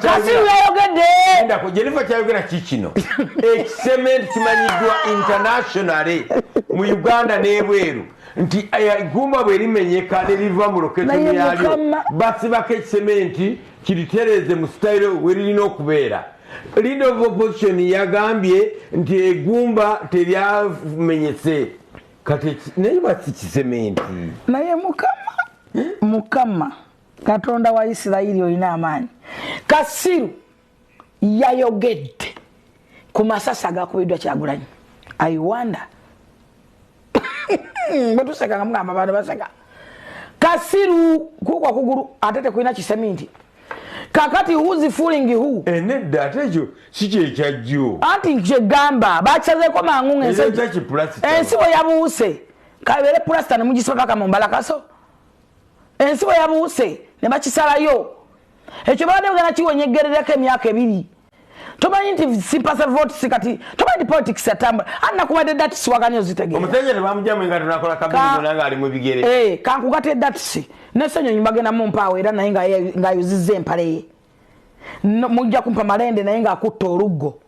Kasiru yayogedde ndako Jennifer kyayogera kikino ekisement kimanyiddwa internationally mu Uganda n'ebweru nti igumba bwe limenyeka ne liva mu loketo yalyo basibako ekisementi kiritereze mu style werina okubeera. Leader of opposition yagambye nti egumba teryamenyese kati naye basikisementi naye mukama Katonda wa Isirayiri olina amaanyi. Kasiru yayogedde ku masasa agakubiddwa Kyagulanyi. I wonder batuseka nga mugamba abantu baseka. Kasiru kugwa kuguru atete kuina kisementi. Kakati who's fooling who? Nedda atejo kiki ekyajjo. Anti nje gamba bachazeko mangungu ensibo yabuuse. Kabere plasta ne mugisiba paka mu mbalakaso. Ensibo yabuuse ne bakisalayo. Ekyo bade ugana kiwonyegerereko emyaka ebiri. Tomanyi nti simpasa vote sikati. Tomanyi politics atamba. Anna kubade that siwaganyo zitegera. Omutenye bamujjamu nga tunakola kabiri nanga ali mu bigere. Kankugate that si. Nesenyo nyumbagena mu mpawe era naye nga yuzizze empale ye. Mujja kumpa malende naye nga akutta oluggo.